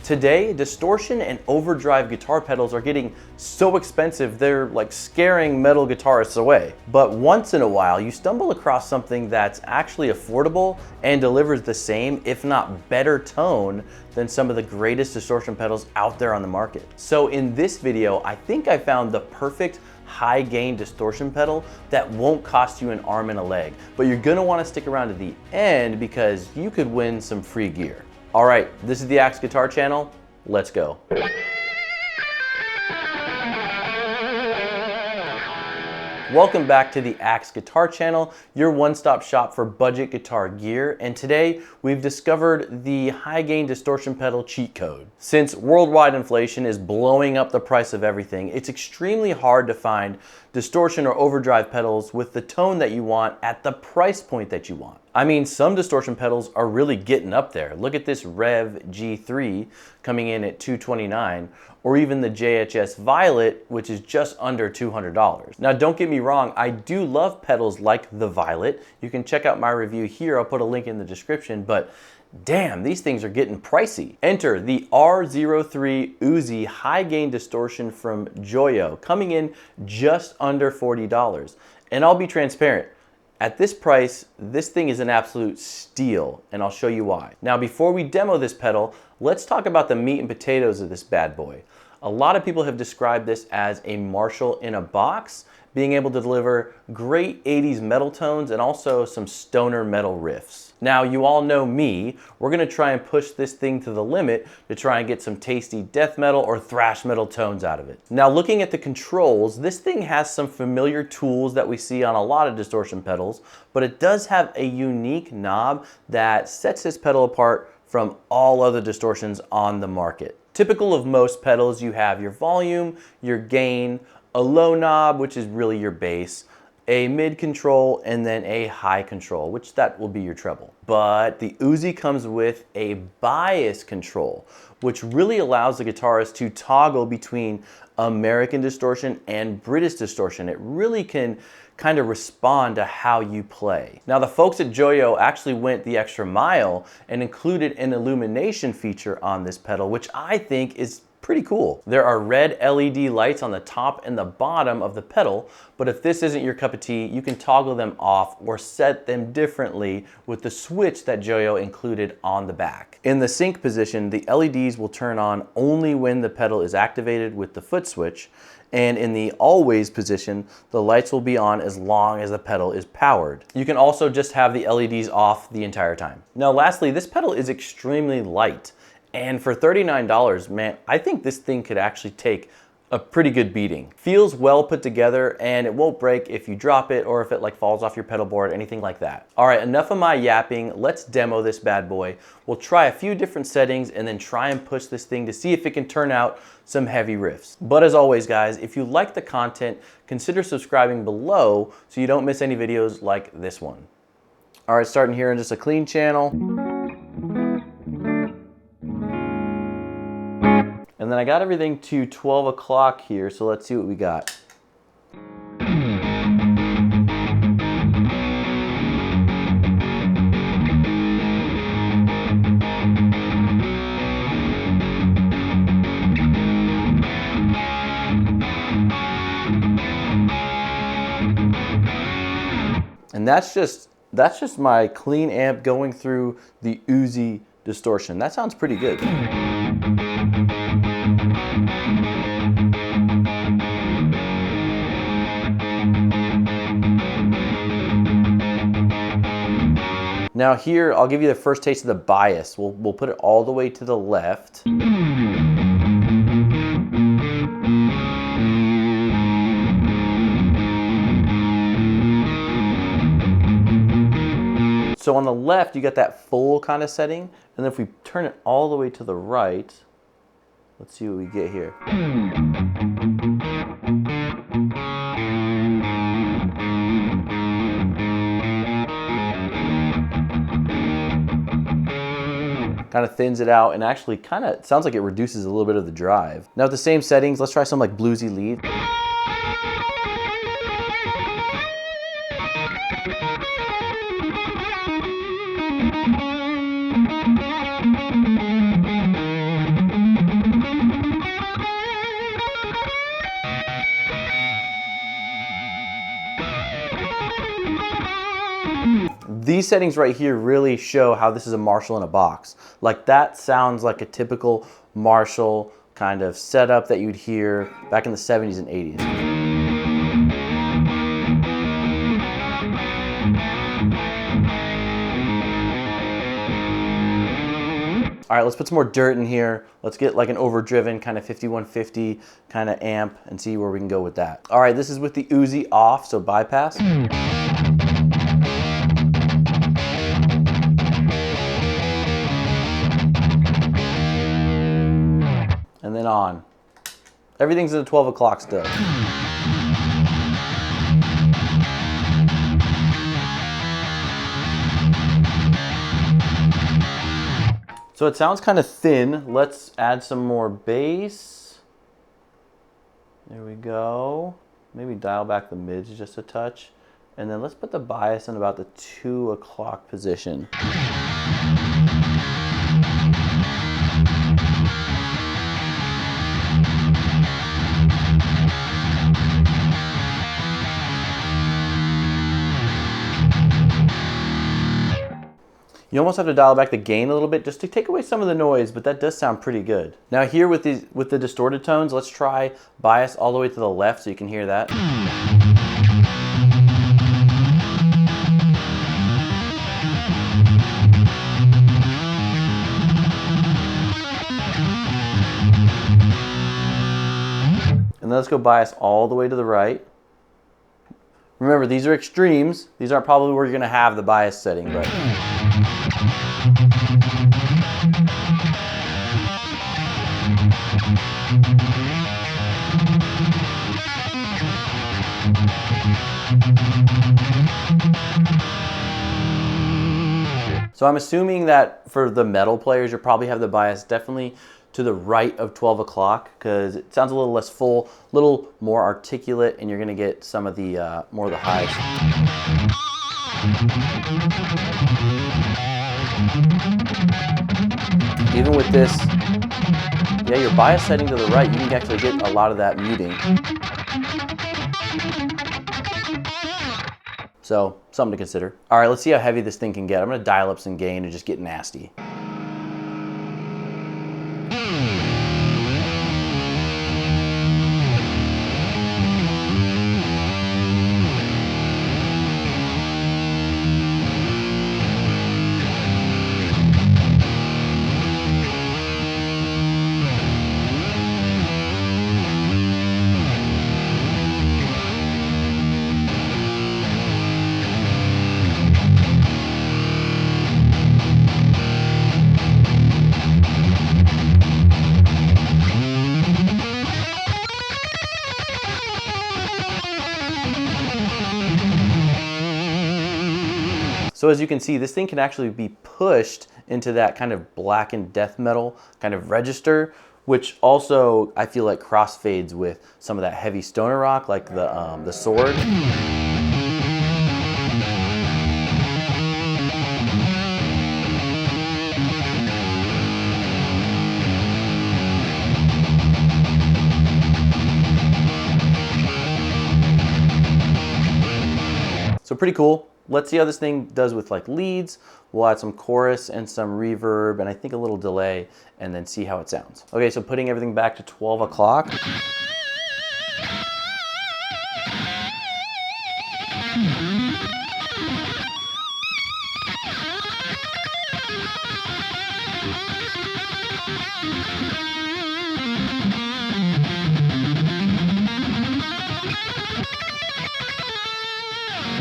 Today, distortion and overdrive guitar pedals are getting so expensive they're like scaring metal guitarists away. But once in a while, you stumble across something that's actually affordable and delivers the same, if not better tone than some of the greatest distortion pedals out there on the market. So in this video, I think I found the perfect high gain distortion pedal that won't cost you an arm and a leg, but you're gonna wanna stick around to the end because you could win some free gear. All right, this is the Axe Guitar Channel. Let's go. Welcome back to the Axe Guitar Channel, your one-stop shop for budget guitar gear. And today we've discovered the high gain distortion pedal cheat code. Since worldwide inflation is blowing up the price of everything, it's extremely hard to find distortion or overdrive pedals with the tone that you want at the price point that you want. I mean, some distortion pedals are really getting up there. Look at this Rev G3 coming in at $229, or even the JHS Violet, which is just under $200. Now, don't get me wrong, I do love pedals like the Violet. You can check out my review here. I'll put a link in the description, but damn, these things are getting pricey. Enter the R03 Uzi high gain distortion from JOYO, coming in just under $40. And I'll be transparent. At this price, this thing is an absolute steal, and I'll show you why. Now, before we demo this pedal, let's talk about the meat and potatoes of this bad boy. A lot of people have described this as a Marshall in a box, being able to deliver great 80s metal tones and also some stoner metal riffs. Now, you all know me, we're gonna try and push this thing to the limit to try and get some tasty death metal or thrash metal tones out of it. Now, looking at the controls, this thing has some familiar tools that we see on a lot of distortion pedals, but it does have a unique knob that sets this pedal apart from all other distortions on the market. Typical of most pedals, you have your volume, your gain, a low knob, which is really your bass, a mid control, and then a high control, which that will be your treble. But the Uzi comes with a bias control, which really allows the guitarist to toggle between American distortion and British distortion. It really can kind of respond to how you play. Now, the folks at JOYO actually went the extra mile and included an illumination feature on this pedal, which I think is pretty cool. There are red LED lights on the top and the bottom of the pedal, but if this isn't your cup of tea, you can toggle them off or set them differently with the switch that JOYO included on the back. In the sync position, the LEDs will turn on only when the pedal is activated with the foot switch, and in the always position, the lights will be on as long as the pedal is powered. You can also just have the LEDs off the entire time. Now, lastly, this pedal is extremely light. And for $39, man, I think this thing could actually take a pretty good beating. Feels well put together, and it won't break if you drop it or if it like falls off your pedal board, anything like that. All right, enough of my yapping. Let's demo this bad boy. We'll try a few different settings and then try and push this thing to see if it can turn out some heavy riffs. But as always, guys, if you like the content, consider subscribing below so you don't miss any videos like this one. All right, starting here in just a clean channel. And then I got everything to 12 o'clock here, so let's see what we got. And that's just my clean amp going through the Uzi distortion. That sounds pretty good. Now here, I'll give you the first taste of the bias. We'll put it all the way to the left. So on the left, you got that full kind of setting. And then if we turn it all the way to the right, let's see what we get here. Kind of thins it out and actually kind of sounds like it reduces a little bit of the drive. Now with the same settings, let's try some like bluesy lead. these settings right here really show how this is a Marshall in a box. Like that sounds like a typical Marshall kind of setup that you'd hear back in the 70s and 80s. All right, let's put some more dirt in here. Let's get like an overdriven kind of 5150 kind of amp and see where we can go with that. All right, this is with the Uzi off, so bypass. And then on. Everything's at 12 o'clock still. So it sounds kind of thin. Let's add some more bass. There we go. Maybe dial back the mids just a touch. And then let's put the bias in about the 2 o'clock position. You almost have to dial back the gain a little bit just to take away some of the noise, but that does sound pretty good. Now here with the distorted tones, let's try bias all the way to the left so you can hear that. And then let's go bias all the way to the right. Remember, these are extremes. These aren't probably where you're gonna have the bias setting, but. So I'm assuming that for the metal players, you'll probably have the bias definitely to the right of 12 o'clock because it sounds a little less full, a little more articulate, and you're gonna get some of the, more of the highs. Even with this, yeah, your bias setting to the right, you can actually get a lot of that muting. So, something to consider. All right, let's see how heavy this thing can get. I'm gonna dial up some gain and just get nasty. So as you can see, this thing can actually be pushed into that kind of blackened death metal kind of register, which also I feel like crossfades with some of that heavy stoner rock, like the Sword. So pretty cool. Let's see how this thing does with like leads. We'll add some chorus and some reverb and I think a little delay and then see how it sounds. Okay, so putting everything back to 12 o'clock.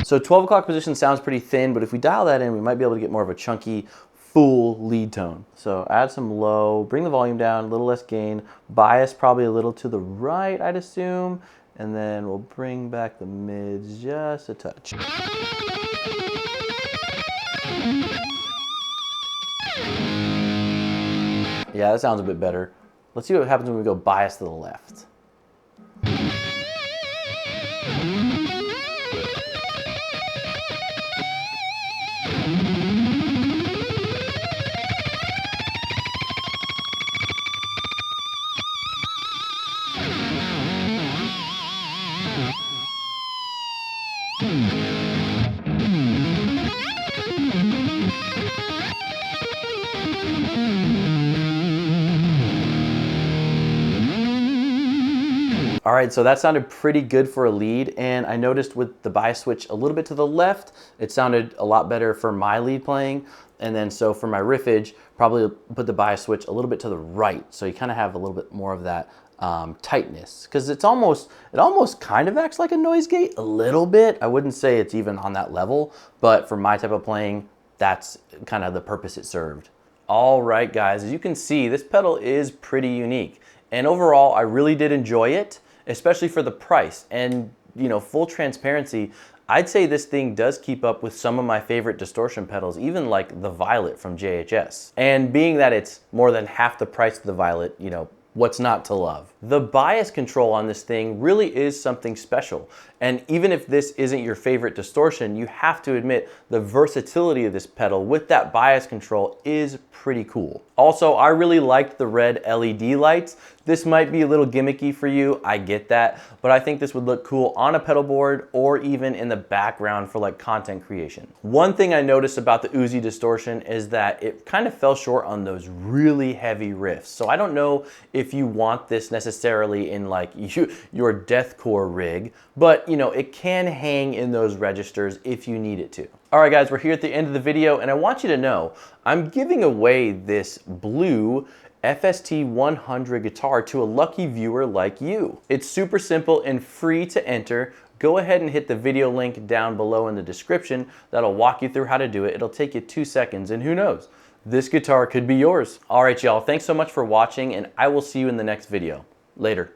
So 12 o'clock position sounds pretty thin, but if we dial that in, we might be able to get more of a chunky, full lead tone. So add some low, bring the volume down, a little less gain, bias probably a little to the right, I'd assume, and then we'll bring back the mids just a touch. Yeah, that sounds a bit better. Let's see what happens when we go bias to the left. All right, so that sounded pretty good for a lead, and I noticed with the bias switch a little bit to the left, it sounded a lot better for my lead playing. And then so for my riffage, probably put the bias switch a little bit to the right, so you kind of have a little bit more of that tightness, because it almost kind of acts like a noise gate a little bit. I wouldn't say it's even on that level, but for my type of playing, that's kind of the purpose it served. All right, guys, as you can see, this pedal is pretty unique, and overall, I really did enjoy it, especially for the price. And you know, full transparency, I'd say this thing does keep up with some of my favorite distortion pedals, even like the Violet from JHS. And being that it's more than half the price of the Violet, you know, what's not to love? The bias control on this thing really is something special. And even if this isn't your favorite distortion, you have to admit the versatility of this pedal with that bias control is pretty cool. Also, I really liked the red LED lights. This might be a little gimmicky for you, I get that, but I think this would look cool on a pedal board or even in the background for like content creation. One thing I noticed about the Uzi Distortion is that it kind of fell short on those really heavy riffs. So I don't know if you want this necessarily in like your deathcore rig, but you know, it can hang in those registers if you need it to. All right, guys, we're here at the end of the video, and I want you to know I'm giving away this blue FST 100 guitar to a lucky viewer like you. It's super simple and free to enter. Go ahead and hit the video link down below in the description. That'll walk you through how to do it. It'll take you 2 seconds, and who knows, this guitar could be yours. All right, y'all, thanks so much for watching, and I will see you in the next video. Later.